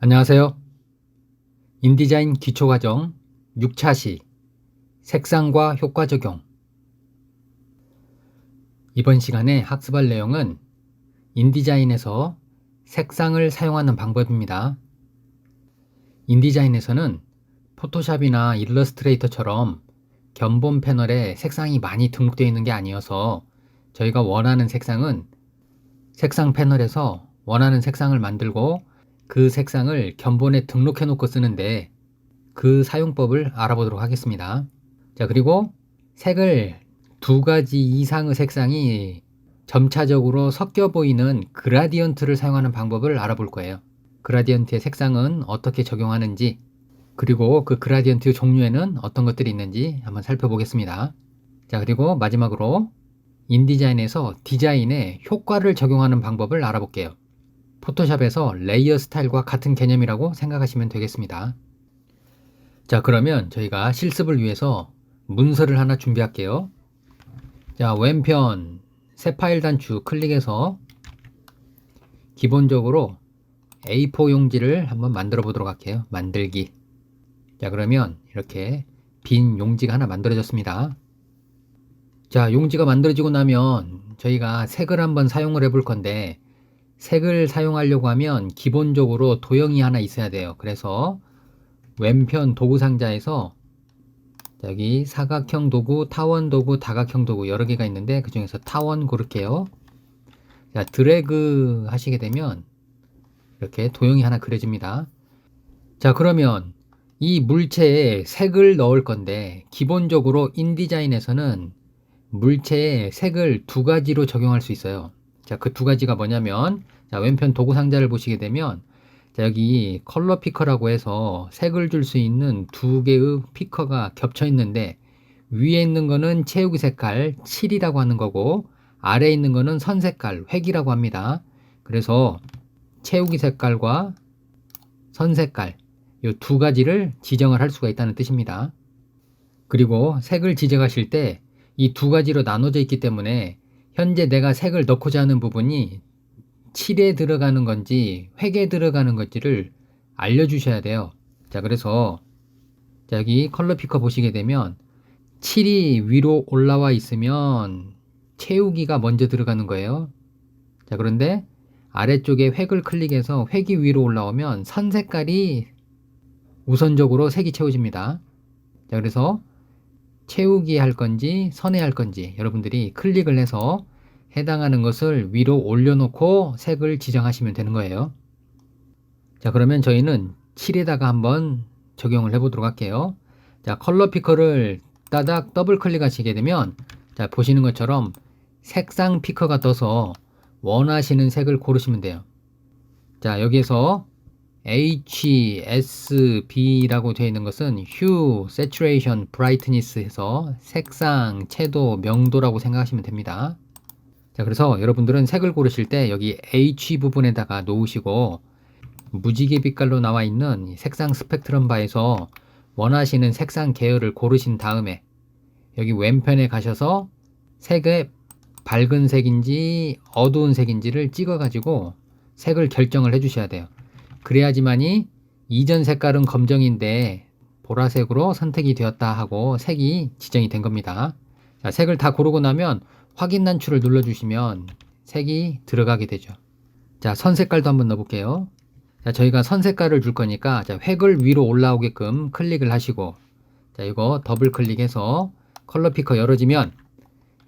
안녕하세요. 인디자인 기초과정 6차시 색상과 효과 적용. 이번 시간에 학습할 내용은 인디자인에서 색상을 사용하는 방법입니다. 인디자인에서는 포토샵이나 일러스트레이터처럼 견본 패널에 색상이 많이 등록되어 있는 게 아니어서 저희가 원하는 색상은 색상 패널에서 원하는 색상을 만들고 그 색상을 견본에 등록해 놓고 쓰는데 그 사용법을 알아보도록 하겠습니다. 자, 그리고 색을 두 가지 이상의 색상이 점차적으로 섞여 보이는 그라디언트를 사용하는 방법을 알아볼 거예요. 그라디언트의 색상은 어떻게 적용하는지, 그리고 그 그라디언트 종류에는 어떤 것들이 있는지 한번 살펴보겠습니다. 자, 그리고 마지막으로 인디자인에서 디자인에 효과를 적용하는 방법을 알아볼게요. 포토샵에서 레이어 스타일과 같은 개념이라고 생각하시면 되겠습니다. 자, 그러면 저희가 실습을 위해서 문서를 하나 준비할게요. 자, 왼편 새 파일 단추 클릭해서 기본적으로 A4 용지를 한번 만들어 보도록 할게요. 만들기. 자, 그러면 이렇게 빈 용지가 하나 만들어졌습니다. 자, 용지가 만들어지고 나면 저희가 색을 한번 사용을 해볼 건데, 색을 사용하려고 하면 기본적으로 도형이 하나 있어야 돼요. 그래서 왼편 도구 상자에서 여기 사각형 도구, 타원 도구, 다각형 도구 여러 개가 있는데 그 중에서 타원 고를게요. 자, 드래그 하시게 되면 이렇게 도형이 하나 그려집니다. 자, 그러면 이 물체에 색을 넣을 건데 기본적으로 인디자인에서는 물체에 색을 두 가지로 적용할 수 있어요. 자, 그 두 가지가 뭐냐면, 자, 왼편 도구 상자를 보시게 되면, 자, 여기 컬러 피커라고 해서 색을 줄 수 있는 두 개의 피커가 겹쳐 있는데, 위에 있는 거는 채우기 색깔, 칠이라고 하는 거고, 아래에 있는 거는 선 색깔, 획이라고 합니다. 그래서 채우기 색깔과 선 색깔, 이 두 가지를 지정을 할 수가 있다는 뜻입니다. 그리고 색을 지정하실 때 이 두 가지로 나눠져 있기 때문에 현재 내가 색을 넣고자 하는 부분이 칠에 들어가는 건지 획에 들어가는 건지를 알려주셔야 돼요. 자, 그래서 자, 여기 컬러 피커 보시게 되면 칠이 위로 올라와 있으면 채우기가 먼저 들어가는 거예요. 자, 그런데 아래쪽에 획을 클릭해서 획이 위로 올라오면 선 색깔이 우선적으로 색이 채워집니다. 자, 그래서 채우기 할 건지 선에 할 건지 여러분들이 클릭을 해서 해당하는 것을 위로 올려놓고 색을 지정하시면 되는 거예요. 자, 그러면 저희는 7에다가 한번 적용을 해보도록 할게요. 자, 컬러 피커를 따닥 더블 클릭하시게 되면, 자, 보시는 것처럼 색상 피커가 떠서 원하시는 색을 고르시면 돼요. 자, 여기에서 HSB라고 되어 있는 것은 Hue, Saturation, Brightness 해서 색상, 채도, 명도라고 생각하시면 됩니다. 자, 그래서 여러분들은 색을 고르실 때 여기 H 부분에다가 놓으시고 무지개 빛깔로 나와 있는 색상 스펙트럼 바에서 원하시는 색상 계열을 고르신 다음에 여기 왼편에 가셔서 색의 밝은 색인지 어두운 색인지를 찍어 가지고 색을 결정을 해 주셔야 돼요. 그래야지만이 이전 색깔은 검정인데 보라색으로 선택이 되었다 하고 색이 지정이 된 겁니다. 자, 색을 다 고르고 나면 확인 단추를 눌러주시면 색이 들어가게 되죠. 자, 선 색깔도 한번 넣어볼게요. 자, 저희가 선 색깔을 줄 거니까 자, 획을 위로 올라오게끔 클릭을 하시고, 자, 이거 더블 클릭해서 컬러 피커 열어지면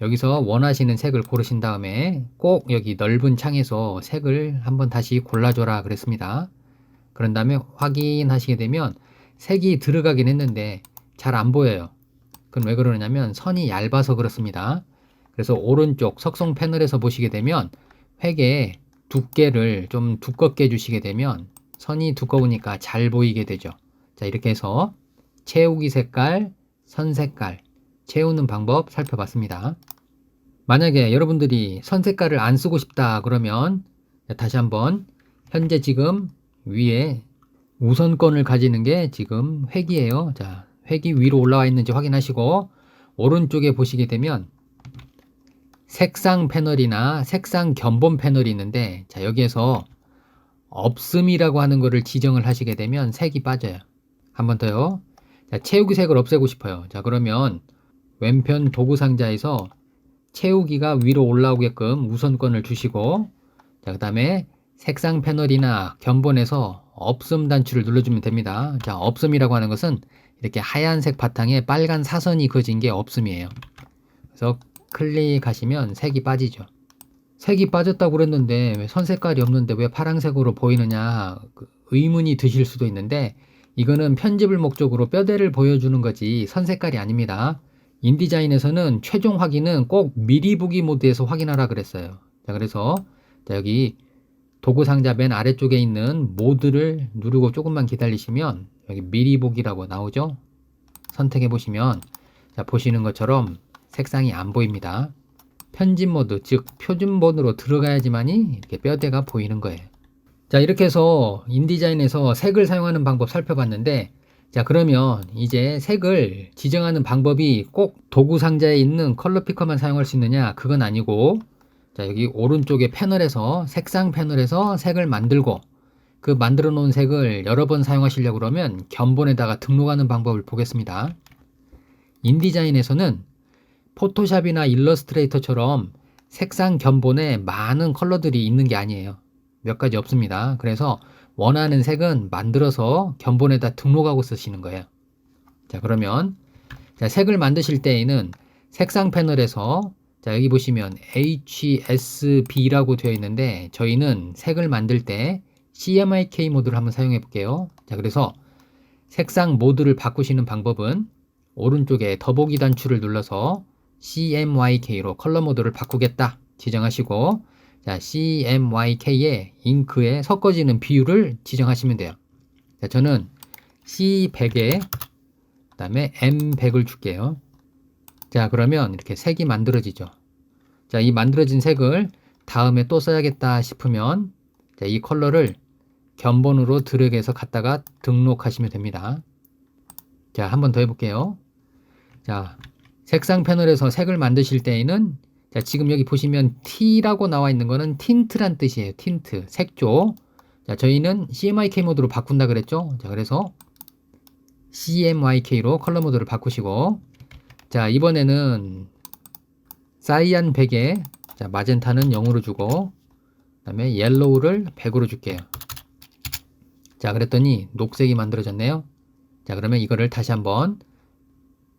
여기서 원하시는 색을 고르신 다음에 꼭 여기 넓은 창에서 색을 한번 다시 골라줘라 그랬습니다. 그런 다음에 확인하시게 되면 색이 들어가긴 했는데 잘 안 보여요. 그건 왜 그러냐면 선이 얇아서 그렇습니다. 그래서 오른쪽 석송 패널에서 보시게 되면 획의 두께를 좀 두껍게 해주시게 되면 선이 두꺼우니까 잘 보이게 되죠. 자, 이렇게 해서 채우기 색깔, 선 색깔 채우는 방법 살펴봤습니다. 만약에 여러분들이 선 색깔을 안 쓰고 싶다 그러면 다시 한번 현재 지금 위에 우선권을 가지는 게 지금 획이에요. 자, 획이 위로 올라와 있는지 확인하시고 오른쪽에 보시게 되면 색상 패널이나 색상 견본 패널이 있는데, 자, 여기에서 없음이라고 하는 거를 지정을 하시게 되면 색이 빠져요. 한 번 더요. 자, 채우기 색을 없애고 싶어요. 자, 그러면 왼편 도구 상자에서 채우기가 위로 올라오게끔 우선권을 주시고, 자, 그 다음에 색상 패널이나 견본에서 없음 단추를 눌러주면 됩니다. 자, 없음이라고 하는 것은 이렇게 하얀색 바탕에 빨간 사선이 그어진 게 없음이에요. 그래서 클릭하시면 색이 빠지죠. 색이 빠졌다고 그랬는데 왜 선 색깔이 없는데 왜 파란색으로 보이느냐 의문이 드실 수도 있는데, 이거는 편집을 목적으로 뼈대를 보여주는 거지 선 색깔이 아닙니다. 인디자인에서는 최종 확인은 꼭 미리 보기 모드에서 확인하라 그랬어요. 자, 그래서 자, 여기 도구 상자 맨 아래쪽에 있는 모드를 누르고 조금만 기다리시면 여기 미리 보기라고 나오죠. 선택해 보시면 자, 보시는 것처럼 색상이 안 보입니다. 편집 모드, 즉 표준본으로 들어가야지만이 이렇게 뼈대가 보이는 거예요. 자, 이렇게 해서 인디자인에서 색을 사용하는 방법 살펴봤는데, 자, 그러면 이제 색을 지정하는 방법이 꼭 도구 상자에 있는 컬러 피커만 사용할 수 있느냐? 그건 아니고, 자, 여기 오른쪽에 패널에서 색상 패널에서 색을 만들고, 그 만들어 놓은 색을 여러 번 사용하시려고 그러면 견본에다가 등록하는 방법을 보겠습니다. 인디자인에서는 포토샵이나 일러스트레이터처럼 색상 견본에 많은 컬러들이 있는 게 아니에요. 몇 가지 없습니다. 그래서 원하는 색은 만들어서 견본에다 등록하고 쓰시는 거예요. 자, 그러면 자, 색을 만드실 때에는 색상 패널에서 자, 여기 보시면 HSB라고 되어 있는데, 저희는 색을 만들 때 CMYK 모드를 한번 사용해 볼게요. 자, 그래서 색상 모드를 바꾸시는 방법은 오른쪽에 더보기 단추를 눌러서 CMYK로 컬러 모드를 바꾸겠다 지정하시고, 자, CMYK의 잉크에 섞어지는 비율을 지정하시면 돼요. 자, 저는 C100에 그 다음에 M100을 줄게요. 자, 그러면 이렇게 색이 만들어지죠. 자, 이 만들어진 색을 다음에 또 써야겠다 싶으면 자, 이 컬러를 견본으로 드래그해서 갖다가 등록하시면 됩니다. 자, 한 번 더 해볼게요. 자, 색상 패널에서 색을 만드실 때에는 자, 지금 여기 보시면 T라고 나와 있는 거는 틴트란 뜻이에요. 틴트, 색조. 자, 저희는 CMYK 모드로 바꾼다 그랬죠. 자, 그래서 CMYK로 컬러 모드를 바꾸시고, 자, 이번에는 사이안 100에 자, 마젠타는 0으로 주고, 그 다음에 옐로우를 100으로 줄게요. 자, 그랬더니 녹색이 만들어졌네요. 자, 그러면 이거를 다시 한번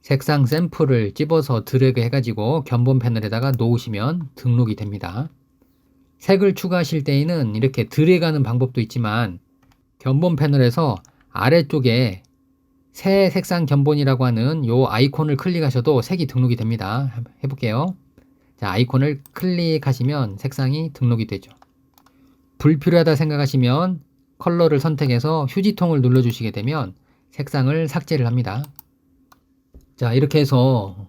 색상 샘플을 집어서 드래그 해가지고 견본 패널에다가 놓으시면 등록이 됩니다. 색을 추가하실 때에는 이렇게 드래그하는 방법도 있지만, 견본 패널에서 아래쪽에 새 색상 견본이라고 하는 요 아이콘을 클릭하셔도 색이 등록이 됩니다. 해볼게요. 자, 아이콘을 클릭하시면 색상이 등록이 되죠. 불필요하다 생각하시면 컬러를 선택해서 휴지통을 눌러주시게 되면 색상을 삭제를 합니다. 자, 이렇게 해서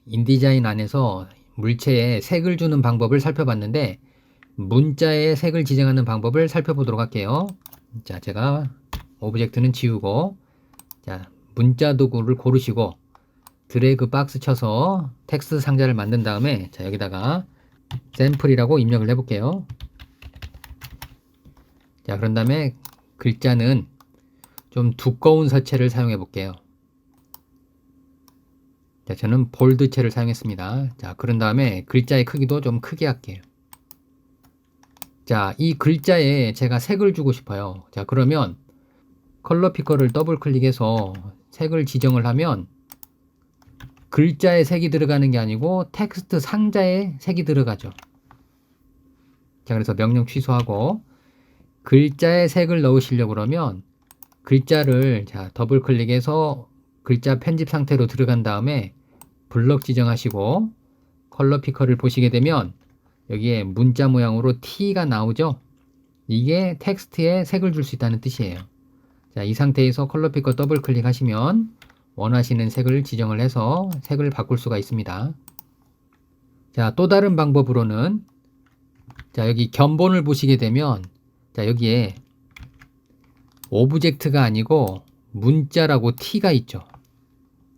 인디자인 안에서 물체에 색을 주는 방법을 살펴봤는데, 문자에 색을 지정하는 방법을 살펴보도록 할게요. 자, 제가 오브젝트는 지우고, 자, 문자 도구를 고르시고 드래그 박스 쳐서 텍스트 상자를 만든 다음에 자, 여기다가 샘플이라고 입력을 해볼게요. 자, 그런 다음에 글자는 좀 두꺼운 서체를 사용해 볼게요. 자, 저는 볼드체를 사용했습니다. 자, 그런 다음에 글자의 크기도 좀 크게 할게요. 자, 이 글자에 제가 색을 주고 싶어요. 자, 그러면 컬러 피커를 더블 클릭해서 색을 지정을 하면 글자에 색이 들어가는 게 아니고 텍스트 상자에 색이 들어가죠. 자, 그래서 명령 취소하고 글자에 색을 넣으시려고 그러면 글자를 자, 더블 클릭해서 글자 편집 상태로 들어간 다음에 블럭 지정하시고 컬러 피커를 보시게 되면 여기에 문자 모양으로 T가 나오죠. 이게 텍스트에 색을 줄 수 있다는 뜻이에요. 자, 이 상태에서 컬러 피커 더블 클릭하시면 원하시는 색을 지정을 해서 색을 바꿀 수가 있습니다. 자, 또 다른 방법으로는 자, 여기 견본을 보시게 되면 자, 여기에 오브젝트가 아니고 문자라고 T가 있죠.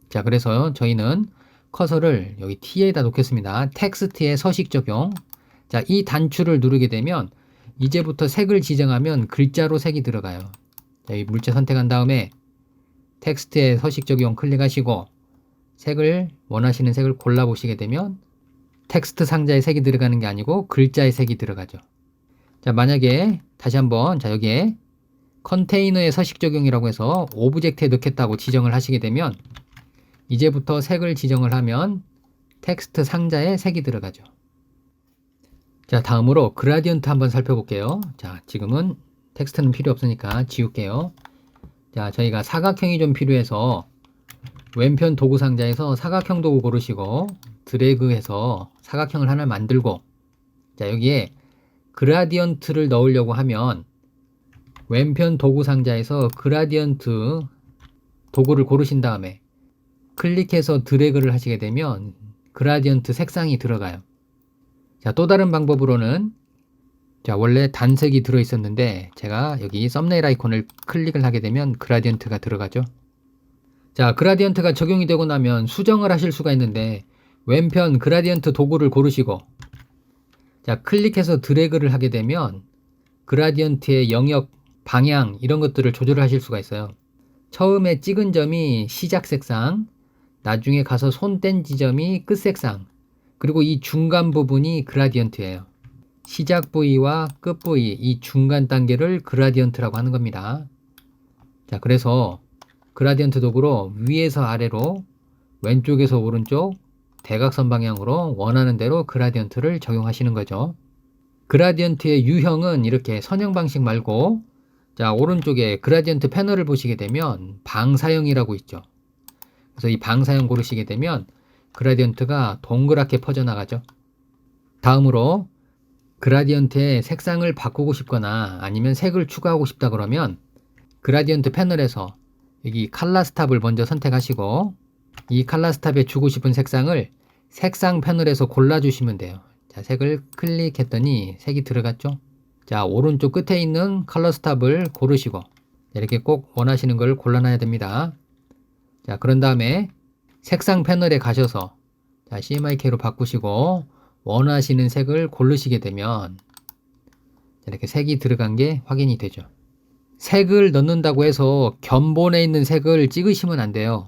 자, 그래서 저희는 커서를 여기 T에다 놓겠습니다. 텍스트의 서식 적용. 자, 이 단추를 누르게 되면 이제부터 색을 지정하면 글자로 색이 들어가요. 자, 이 물체 선택한 다음에 텍스트에 서식 적용 클릭하시고 색을 원하시는 색을 골라보시게 되면 텍스트 상자에 색이 들어가는 게 아니고 글자에 색이 들어가죠. 자, 만약에 다시 한번 여기에 컨테이너의 서식 적용이라고 해서 오브젝트에 넣겠다고 지정을 하시게 되면 이제부터 색을 지정을 하면 텍스트 상자에 색이 들어가죠. 자, 다음으로 그라디언트 한번 살펴볼게요. 자, 지금은 텍스트는 필요 없으니까 지울게요. 자, 저희가 사각형이 좀 필요해서 왼편 도구 상자에서 사각형 도구 고르시고 드래그해서 사각형을 하나 만들고, 자, 여기에 그라디언트를 넣으려고 하면 왼편 도구 상자에서 그라디언트 도구를 고르신 다음에 클릭해서 드래그를 하시게 되면 그라디언트 색상이 들어가요. 자, 또 다른 방법으로는, 자, 원래 단색이 들어 있었는데 제가 여기 썸네일 아이콘을 클릭을 하게 되면 그라디언트가 들어가죠. 자, 그라디언트가 적용이 되고 나면 수정을 하실 수가 있는데 왼편 그라디언트 도구를 고르시고, 자, 클릭해서 드래그를 하게 되면 그라디언트의 영역, 방향 이런 것들을 조절하실 수가 있어요. 처음에 찍은 점이 시작 색상, 나중에 가서 손 뗀 지점이 끝 색상, 그리고 이 중간 부분이 그라디언트예요. 시작 부위와 끝 부위, 이 중간 단계를 그라디언트라고 하는 겁니다. 자, 그래서 그라디언트 도구로 위에서 아래로, 왼쪽에서 오른쪽, 대각선 방향으로 원하는 대로 그라디언트를 적용하시는 거죠. 그라디언트의 유형은 이렇게 선형 방식 말고, 자, 오른쪽에 그라디언트 패널을 보시게 되면 방사형이라고 있죠. 그래서 이 방사형 고르시게 되면 그라디언트가 동그랗게 퍼져나가죠. 다음으로 그라디언트의 색상을 바꾸고 싶거나 아니면 색을 추가하고 싶다 그러면 그라디언트 패널에서 여기 컬러 스탑을 먼저 선택하시고 이 컬러 스탑에 주고 싶은 색상을 색상 패널에서 골라주시면 돼요. 자, 색을 클릭했더니 색이 들어갔죠. 자, 오른쪽 끝에 있는 컬러 스탑을 고르시고 이렇게 꼭 원하시는 걸 골라놔야 됩니다. 자, 그런 다음에 색상 패널에 가셔서, 자, CMYK로 바꾸시고 원하시는 색을 고르시게 되면 이렇게 색이 들어간 게 확인이 되죠. 색을 넣는다고 해서 견본에 있는 색을 찍으시면 안 돼요.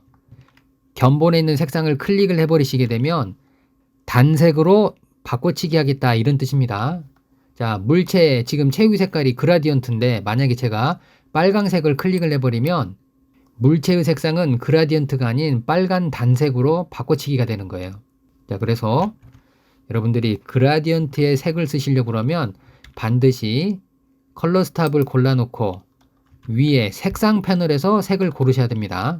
견본에 있는 색상을 클릭을 해버리시게 되면 단색으로 바꿔치기 하겠다 이런 뜻입니다. 자, 물체 지금 체유 색깔이 그라디언트인데 만약에 제가 빨강색을 클릭을 해버리면 물체의 색상은 그라디언트가 아닌 빨간 단색으로 바꿔치기가 되는 거예요. 자, 그래서 여러분들이 그라디언트의 색을 쓰시려고 그러면 반드시 컬러 스탑을 골라놓고 위에 색상 패널에서 색을 고르셔야 됩니다.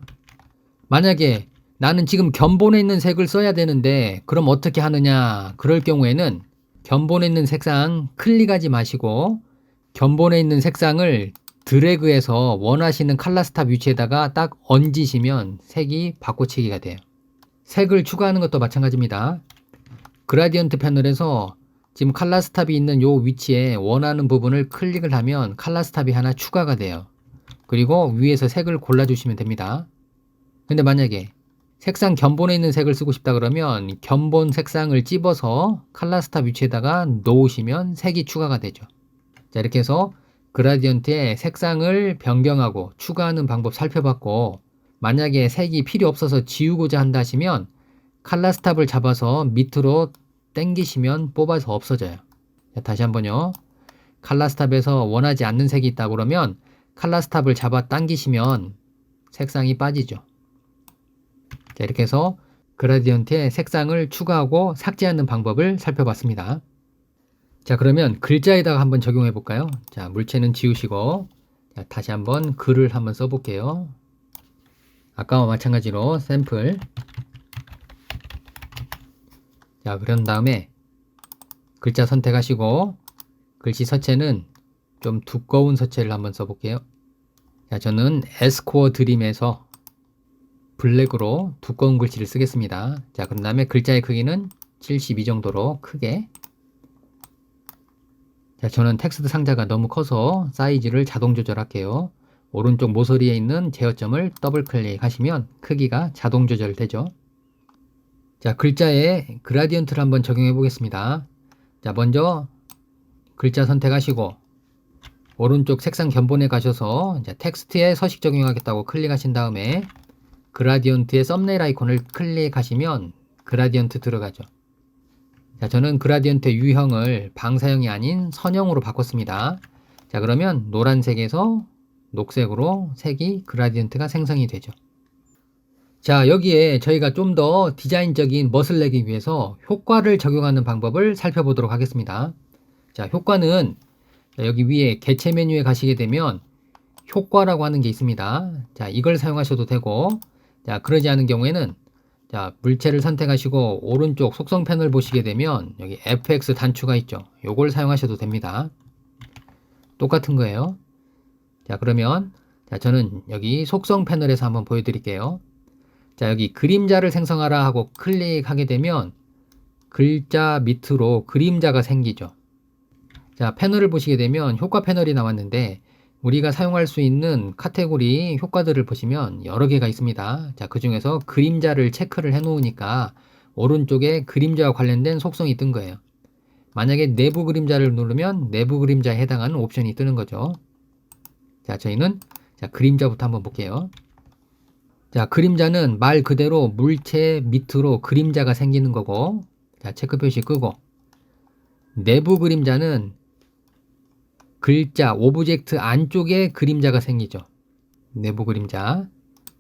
만약에 나는 지금 견본에 있는 색을 써야 되는데 그럼 어떻게 하느냐, 그럴 경우에는 견본에 있는 색상 클릭하지 마시고 견본에 있는 색상을 드래그해서 원하시는 컬러 스탑 위치에다가 딱 얹으시면 색이 바꿔치기가 돼요. 색을 추가하는 것도 마찬가지입니다. 그라디언트 패널에서 지금 컬러 스탑이 있는 요 위치에 원하는 부분을 클릭을 하면 컬러 스탑이 하나 추가가 돼요. 그리고 위에서 색을 골라주시면 됩니다. 근데 만약에 색상 견본에 있는 색을 쓰고 싶다 그러면 견본 색상을 찝어서 컬러 스탑 위치에다가 놓으시면 색이 추가가 되죠. 자, 이렇게 해서 그라디언트의 색상을 변경하고 추가하는 방법 살펴봤고, 만약에 색이 필요 없어서 지우고자 한다 하시면 컬러 스탑을 잡아서 밑으로 당기시면 뽑아서 없어져요. 자, 다시 한번요. 컬러 스탑에서 원하지 않는 색이 있다 그러면 컬러 스탑을 잡아 당기시면 색상이 빠지죠. 자, 이렇게 해서 그라디언트의 색상을 추가하고 삭제하는 방법을 살펴봤습니다. 자, 그러면 글자에다가 한번 적용해 볼까요? 자, 물체는 지우시고, 자, 다시 한번 글을 한번 써볼게요. 아까와 마찬가지로 샘플. 자, 그런 다음에 글자 선택하시고 글씨 서체는 좀 두꺼운 서체를 한번 써볼게요. 자, 저는 에스코어 드림에서 블랙으로 두꺼운 글씨를 쓰겠습니다. 자, 그런 다음에 글자의 크기는 72 정도로 크게. 자, 저는 텍스트 상자가 너무 커서 사이즈를 자동 조절할게요. 오른쪽 모서리에 있는 제어점을 더블 클릭하시면 크기가 자동 조절되죠. 자, 글자에 그라디언트를 한번 적용해 보겠습니다. 자, 먼저 글자 선택하시고 오른쪽 색상 견본에 가셔서 이제 텍스트에 서식 적용하겠다고 클릭하신 다음에 그라디언트의 썸네일 아이콘을 클릭하시면 그라디언트 들어가죠. 자, 저는 그라디언트 유형을 방사형이 아닌 선형으로 바꿨습니다. 자, 그러면 노란색에서 녹색으로 색이 그라디언트가 생성이 되죠. 자, 여기에 저희가 좀 더 디자인적인 멋을 내기 위해서 효과를 적용하는 방법을 살펴보도록 하겠습니다. 자, 효과는 여기 위에 개체 메뉴에 가시게 되면 효과라고 하는 게 있습니다. 자, 이걸 사용하셔도 되고, 자, 그러지 않은 경우에는 자, 물체를 선택하시고 오른쪽 속성 패널 보시게 되면 여기 FX 단추가 있죠. 요걸 사용하셔도 됩니다. 똑같은 거예요. 자, 그러면 자, 저는 여기 속성 패널에서 한번 보여드릴게요. 자, 여기 그림자를 생성하라 하고 클릭하게 되면 글자 밑으로 그림자가 생기죠. 자, 패널을 보시게 되면 효과 패널이 나왔는데 우리가 사용할 수 있는 카테고리 효과들을 보시면 여러 개가 있습니다. 자, 그 중에서 그림자를 체크를 해 놓으니까 오른쪽에 그림자와 관련된 속성이 뜬 거예요. 만약에 내부 그림자를 누르면 내부 그림자에 해당하는 옵션이 뜨는 거죠. 자, 저희는 자, 그림자부터 한번 볼게요. 자, 그림자는 말 그대로 물체 밑으로 그림자가 생기는 거고, 자, 체크 표시 끄고, 내부 그림자는 글자, 오브젝트 안쪽에 그림자가 생기죠. 내부 그림자.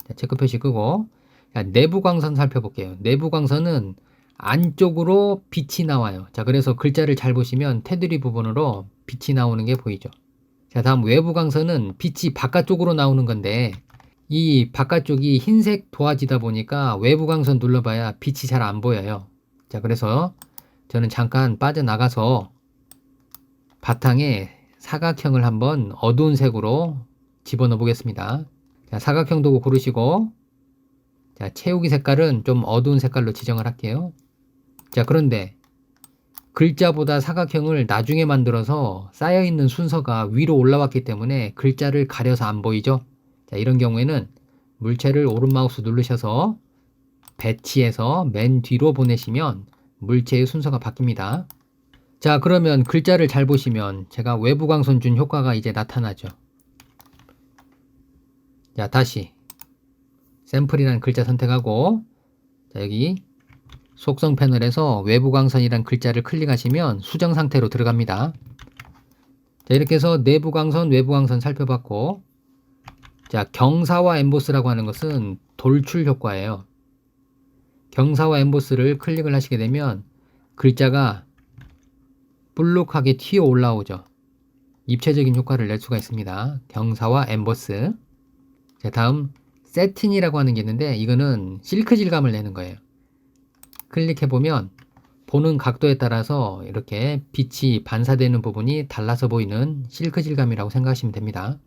자, 체크 표시 끄고, 자, 내부 광선 살펴볼게요. 내부 광선은 안쪽으로 빛이 나와요. 자, 그래서 글자를 잘 보시면 테두리 부분으로 빛이 나오는 게 보이죠. 자, 다음 외부 광선은 빛이 바깥쪽으로 나오는 건데, 이 바깥쪽이 흰색 도화지다 보니까 외부 광선 눌러봐야 빛이 잘 안 보여요. 자, 그래서 저는 잠깐 빠져나가서 바탕에 사각형을 한번 어두운 색으로 집어넣어 보겠습니다. 자, 사각형 도구 고르시고, 자, 채우기 색깔은 좀 어두운 색깔로 지정을 할게요. 자, 그런데 글자보다 사각형을 나중에 만들어서 쌓여있는 순서가 위로 올라왔기 때문에 글자를 가려서 안 보이죠? 자, 이런 경우에는 물체를 오른 마우스 누르셔서 배치해서 맨 뒤로 보내시면 물체의 순서가 바뀝니다. 자, 그러면 글자를 잘 보시면 제가 외부 광선 준 효과가 이제 나타나죠. 자, 다시 샘플이라는 글자 선택하고, 자, 여기 속성 패널에서 외부 광선이란 글자를 클릭하시면 수정 상태로 들어갑니다. 자, 이렇게 해서 내부 광선, 외부 광선 살펴봤고, 자, 경사와 엠보스라고 하는 것은 돌출 효과예요. 경사와 엠보스를 클릭을 하시게 되면 글자가 볼록하게 튀어 올라오죠. 입체적인 효과를 낼 수가 있습니다. 경사와 엠보스. 자, 다음 세틴이라고 하는 게 있는데 이거는 실크 질감을 내는 거예요. 클릭해보면 보는 각도에 따라서 이렇게 빛이 반사되는 부분이 달라서 보이는 실크 질감이라고 생각하시면 됩니다.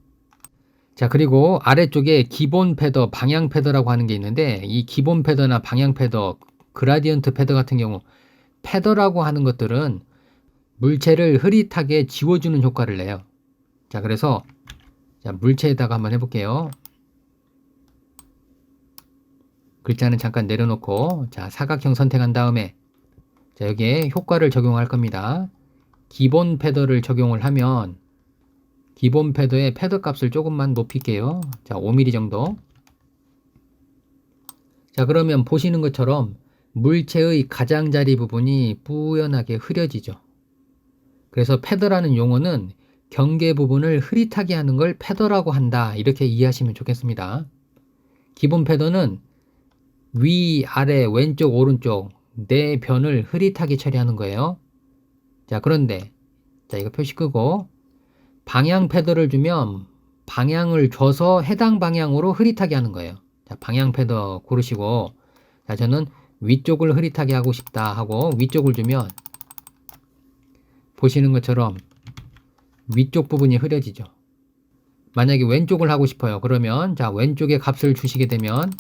자, 그리고 아래쪽에 기본 패더, 방향 패더라고 하는 게 있는데 이 기본 패더나 방향 패더, 그라디언트 패더 같은 경우 패더라고 하는 것들은 물체를 흐릿하게 지워주는 효과를 내요. 자, 그래서 자, 물체에다가 한번 해볼게요. 글자는 잠깐 내려놓고, 자, 사각형 선택한 다음에 자, 여기에 효과를 적용할 겁니다. 기본 패더를 적용을 하면 기본 패더의 패더 값을 조금만 높일게요. 자, 5mm 정도. 자, 그러면 보시는 것처럼 물체의 가장자리 부분이 뿌연하게 흐려지죠. 그래서 패더라는 용어는 경계 부분을 흐릿하게 하는 걸 패더라고 한다. 이렇게 이해하시면 좋겠습니다. 기본 패더는 위, 아래, 왼쪽, 오른쪽 네 변을 흐릿하게 처리하는 거예요. 자, 그런데 자, 이거 표시 끄고 방향 패더를 주면 방향을 줘서 해당 방향으로 흐릿하게 하는 거예요. 자, 방향 패더 고르시고, 자, 저는 위쪽을 흐릿하게 하고 싶다 하고 위쪽을 주면 보시는 것처럼 위쪽 부분이 흐려지죠. 만약에 왼쪽을 하고 싶어요. 그러면 자, 왼쪽에 값을 주시게 되면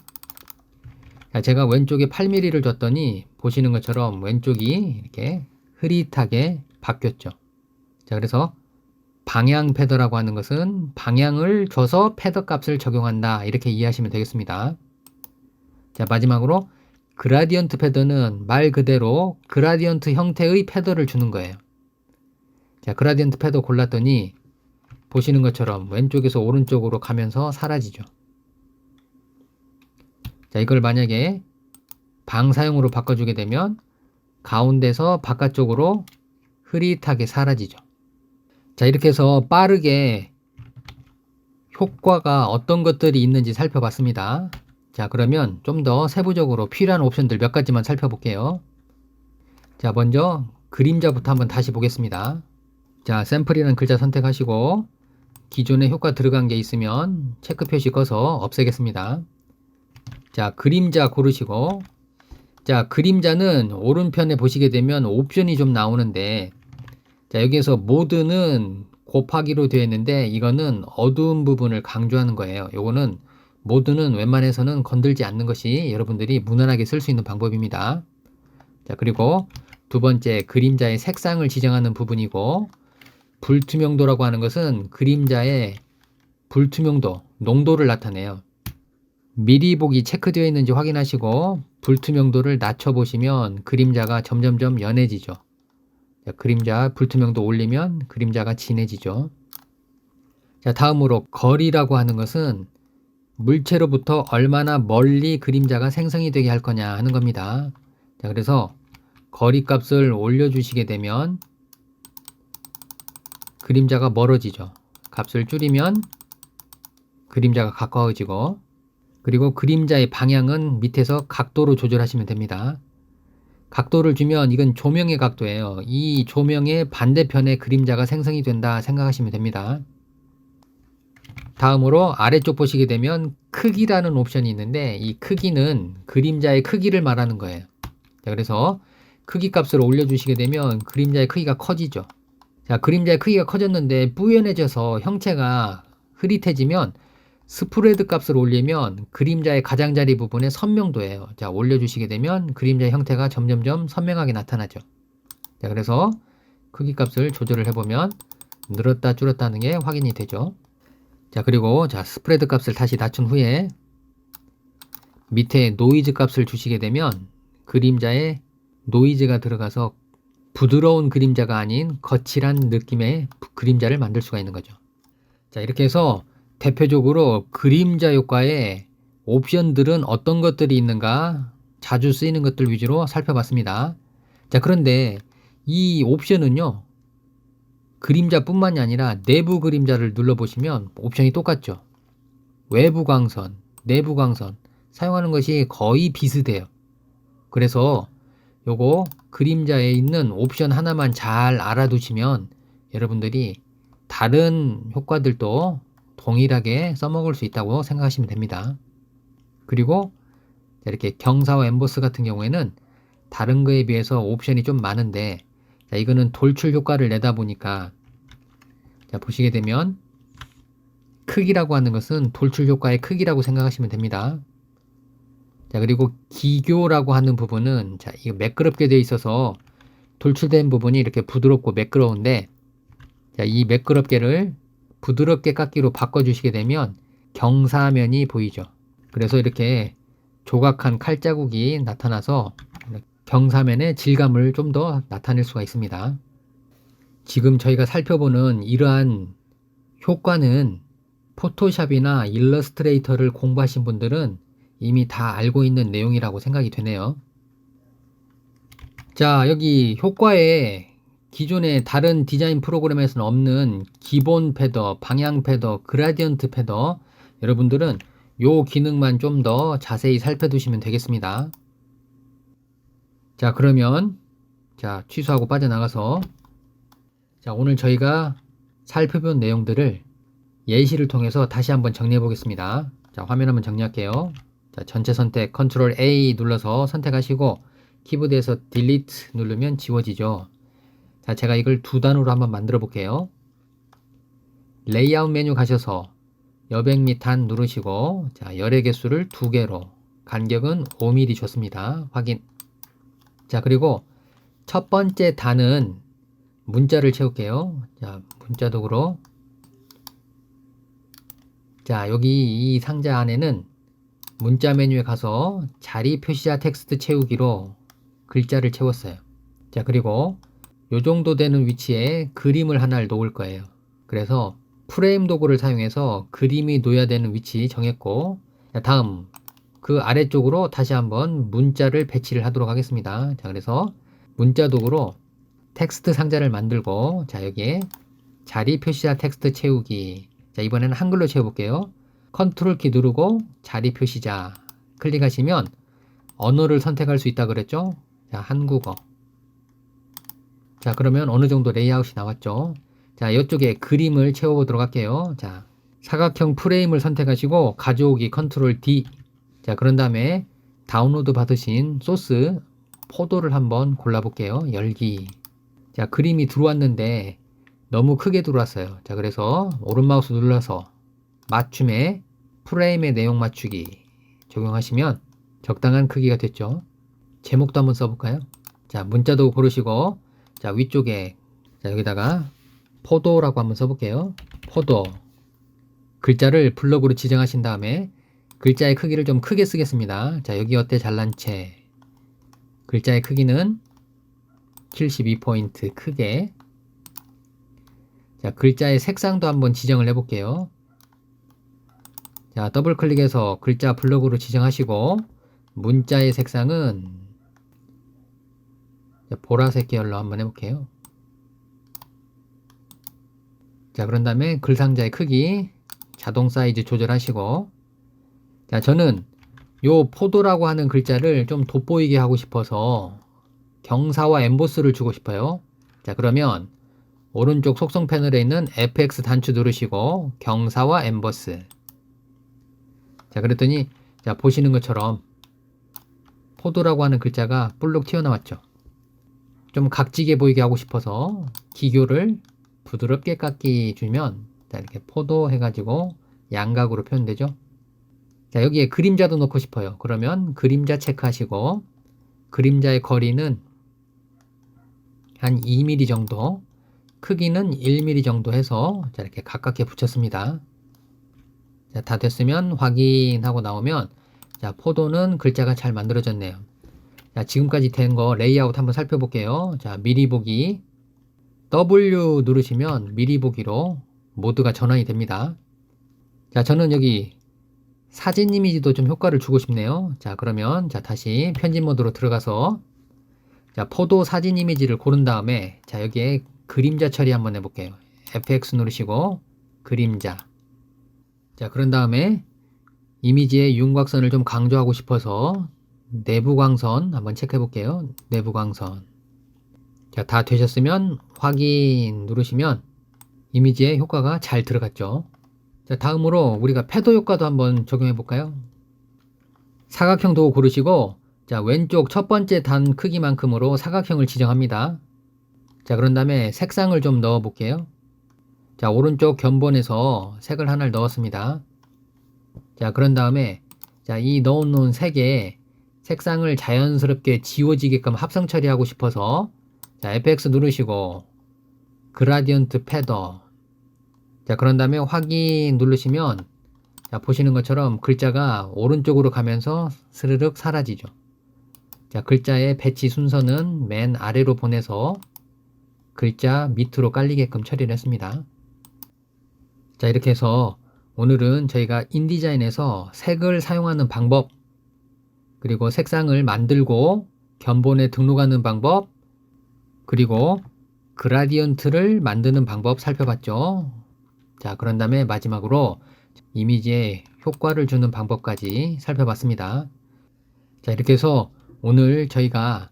자, 제가 왼쪽에 8mm를 줬더니 보시는 것처럼 왼쪽이 이렇게 흐릿하게 바뀌었죠. 자, 그래서 방향 패더라고 하는 것은 방향을 줘서 패더 값을 적용한다. 이렇게 이해하시면 되겠습니다. 자, 마지막으로 그라디언트 패더는 말 그대로 그라디언트 형태의 패더를 주는 거예요. 자, 그라디언트 패드 골랐더니 보시는 것처럼 왼쪽에서 오른쪽으로 가면서 사라지죠. 자, 이걸 만약에 방사형으로 바꿔주게 되면 가운데서 바깥쪽으로 흐릿하게 사라지죠. 자, 이렇게 해서 빠르게 효과가 어떤 것들이 있는지 살펴봤습니다. 자, 그러면 좀 더 세부적으로 필요한 옵션들 몇 가지만 살펴볼게요. 자, 먼저 그림자부터 한번 다시 보겠습니다. 자, 샘플이라는 글자 선택하시고 기존에 효과 들어간 게 있으면 체크 표시 꺼서 없애겠습니다. 자, 그림자 고르시고, 자, 그림자는 오른편에 보시게 되면 옵션이 좀 나오는데, 자, 여기에서 모드는 곱하기로 되어 있는데 이거는 어두운 부분을 강조하는 거예요. 요거는 모드는 웬만해서는 건들지 않는 것이 여러분들이 무난하게 쓸 수 있는 방법입니다. 자, 그리고 두 번째 그림자의 색상을 지정하는 부분이고, 불투명도라고 하는 것은 그림자의 불투명도, 농도를 나타내요. 미리 보기 체크되어 있는지 확인하시고 불투명도를 낮춰보시면 그림자가 점점점 연해지죠. 자, 그림자 불투명도 올리면 그림자가 진해지죠. 자, 다음으로 거리라고 하는 것은 물체로부터 얼마나 멀리 그림자가 생성이 되게 할 거냐 하는 겁니다. 자, 그래서 거리 값을 올려주시게 되면 그림자가 멀어지죠. 값을 줄이면 그림자가 가까워지고, 그리고 그림자의 방향은 밑에서 각도로 조절하시면 됩니다. 각도를 주면 이건 조명의 각도예요. 이 조명의 반대편에 그림자가 생성이 된다 생각하시면 됩니다. 다음으로 아래쪽 보시게 되면 크기라는 옵션이 있는데 이 크기는 그림자의 크기를 말하는 거예요. 자, 그래서 크기 값을 올려주시게 되면 그림자의 크기가 커지죠. 자, 그림자의 크기가 커졌는데 뿌연해져서 형체가 흐릿해지면 스프레드 값을 올리면 그림자의 가장자리 부분의 선명도예요. 자, 올려주시게 되면 그림자의 형태가 점점점 선명하게 나타나죠. 자, 그래서 크기 값을 조절을 해보면 늘었다 줄었다 하는 게 확인이 되죠. 자, 그리고 자, 스프레드 값을 다시 낮춘 후에 밑에 노이즈 값을 주시게 되면 그림자에 노이즈가 들어가서 부드러운 그림자가 아닌 거칠한 느낌의 그림자를 만들 수가 있는 거죠. 자, 이렇게 해서 대표적으로 그림자 효과의 옵션들은 어떤 것들이 있는가 자주 쓰이는 것들 위주로 살펴봤습니다. 자, 그런데 이 옵션은요, 그림자뿐만이 아니라 내부 그림자를 눌러보시면 옵션이 똑같죠. 외부 광선, 내부 광선 사용하는 것이 거의 비슷해요. 그래서 요거 그림자에 있는 옵션 하나만 잘 알아두시면 여러분들이 다른 효과들도 동일하게 써먹을 수 있다고 생각하시면 됩니다. 그리고 이렇게 경사와 엠보스 같은 경우에는 다른 거에 비해서 옵션이 좀 많은데, 자, 이거는 돌출 효과를 내다 보니까 자, 보시게 되면 크기라고 하는 것은 돌출 효과의 크기라고 생각하시면 됩니다. 자, 그리고 기교라고 하는 부분은 자, 이거 매끄럽게 되어 있어서 돌출된 부분이 이렇게 부드럽고 매끄러운데, 자, 이 매끄럽게를 부드럽게 깎기로 바꿔주시게 되면 경사면이 보이죠. 그래서 이렇게 조각한 칼자국이 나타나서 경사면의 질감을 좀 더 나타낼 수가 있습니다. 지금 저희가 살펴보는 이러한 효과는 포토샵이나 일러스트레이터를 공부하신 분들은 이미 다 알고 있는 내용이라고 생각이 되네요. 자, 여기 효과에 기존의 다른 디자인 프로그램에서는 없는 기본 패더, 방향 패더, 그라디언트 패더, 여러분들은 요 기능만 좀 더 자세히 살펴두시면 되겠습니다. 자, 그러면 자, 취소하고 빠져나가서 자, 오늘 저희가 살펴본 내용들을 예시를 통해서 다시 한번 정리해 보겠습니다. 자, 화면 한번 정리할게요. 자, 전체 선택 컨트롤 A 눌러서 선택하시고 키보드에서 딜리트 누르면 지워지죠. 자, 제가 이걸 두 단으로 한번 만들어 볼게요. 레이아웃 메뉴 가셔서 여백 및 단 누르시고, 자, 열의 개수를 2개로, 간격은 5mm 줬습니다. 확인. 자, 그리고 첫 번째 단은 문자를 채울게요. 자, 문자 도구로. 자, 여기 이 상자 안에는 문자 메뉴에 가서 자리 표시자 텍스트 채우기로 글자를 채웠어요. 자, 그리고 요 정도 되는 위치에 그림을 하나를 놓을 거예요. 그래서 프레임 도구를 사용해서 그림이 놓여야 되는 위치 정했고, 자, 다음 그 아래쪽으로 다시 한번 문자를 배치를 하도록 하겠습니다. 자, 그래서 문자 도구로 텍스트 상자를 만들고, 자, 여기에 자리 표시자 텍스트 채우기. 자, 이번에는 한글로 채워볼게요. 컨트롤 키 누르고 자리 표시자 클릭하시면 언어를 선택할 수 있다 그랬죠? 자, 한국어. 자, 그러면 어느 정도 레이아웃이 나왔죠? 자, 이쪽에 그림을 채워보도록 할게요. 자, 사각형 프레임을 선택하시고 가져오기 컨트롤 D. 자, 그런 다음에 다운로드 받으신 소스 포도를 한번 골라볼게요. 열기. 자, 그림이 들어왔는데 너무 크게 들어왔어요. 자, 그래서 오른 마우스 눌러서 맞춤에 프레임의 내용 맞추기 적용하시면 적당한 크기가 됐죠. 제목도 한번 써볼까요? 자, 문자도 고르시고, 자, 위쪽에, 자, 여기다가 포도라고 한번 써볼게요. 포도. 글자를 블럭으로 지정하신 다음에 글자의 크기를 좀 크게 쓰겠습니다. 자, 여기 어때 잘난 채. 글자의 크기는 72포인트 크게. 자, 글자의 색상도 한번 지정을 해볼게요. 자, 더블 클릭해서 글자 블럭으로 지정하시고, 문자의 색상은 보라색 계열로 한번 해볼게요. 자, 그런 다음에 글 상자의 크기 자동 사이즈 조절하시고, 자, 저는 요 포도라고 하는 글자를 좀 돋보이게 하고 싶어서 경사와 엠보스를 주고 싶어요. 자, 그러면 오른쪽 속성 패널에 있는 FX 단추 누르시고 경사와 엠보스. 자, 그랬더니 자, 보시는 것처럼 포도라고 하는 글자가 볼록 튀어나왔죠. 좀 각지게 보이게 하고 싶어서 기교를 부드럽게 깎기 주면, 자, 이렇게 포도 해가지고 양각으로 표현되죠. 자, 여기에 그림자도 넣고 싶어요. 그러면 그림자 체크하시고 그림자의 거리는 한 2mm 정도, 크기는 1mm 정도 해서 자, 이렇게 가깝게 붙였습니다. 자, 다 됐으면 확인하고 나오면, 자, 포도는 글자가 잘 만들어졌네요. 자, 지금까지 된 거 레이아웃 한번 살펴볼게요. 자, 미리 보기 W 누르시면 미리 보기로 모드가 전환이 됩니다. 자, 저는 여기 사진 이미지도 좀 효과를 주고 싶네요. 자, 그러면 자, 다시 편집 모드로 들어가서 자, 포도 사진 이미지를 고른 다음에 자, 여기에 그림자 처리 한번 해볼게요. FX 누르시고 그림자. 자, 그런 다음에 이미지의 윤곽선을 좀 강조하고 싶어서 내부 광선 한번 체크해 볼게요. 내부 광선. 자, 다 되셨으면 확인 누르시면 이미지에 효과가 잘 들어갔죠. 자, 다음으로 우리가 패도 효과도 한번 적용해 볼까요? 사각형 도구 고르시고, 자, 왼쪽 첫 번째 단 크기만큼으로 사각형을 지정합니다. 자, 그런 다음에 색상을 좀 넣어 볼게요. 자, 오른쪽 견본에서 색을 하나를 넣었습니다. 자, 그런 다음에 자, 이 넣어놓은 색에 색상을 자연스럽게 지워지게끔 합성 처리하고 싶어서 자, FX 누르시고 그라디언트 패더. 자, 그런 다음에 확인 누르시면 자, 보시는 것처럼 글자가 오른쪽으로 가면서 스르륵 사라지죠. 자, 글자의 배치 순서는 맨 아래로 보내서 글자 밑으로 깔리게끔 처리를 했습니다. 자, 이렇게 해서 오늘은 저희가 인디자인에서 색을 사용하는 방법, 그리고 색상을 만들고 견본에 등록하는 방법, 그리고 그라디언트를 만드는 방법 살펴봤죠. 자, 그런 다음에 마지막으로 이미지에 효과를 주는 방법까지 살펴봤습니다. 자, 이렇게 해서 오늘 저희가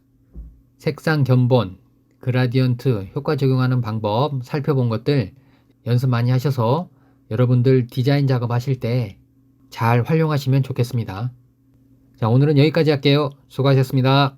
색상 견본, 그라디언트 효과 적용하는 방법 살펴본 것들 연습 많이 하셔서 여러분들 디자인 작업하실 때 잘 활용하시면 좋겠습니다. 자, 오늘은 여기까지 할게요. 수고하셨습니다.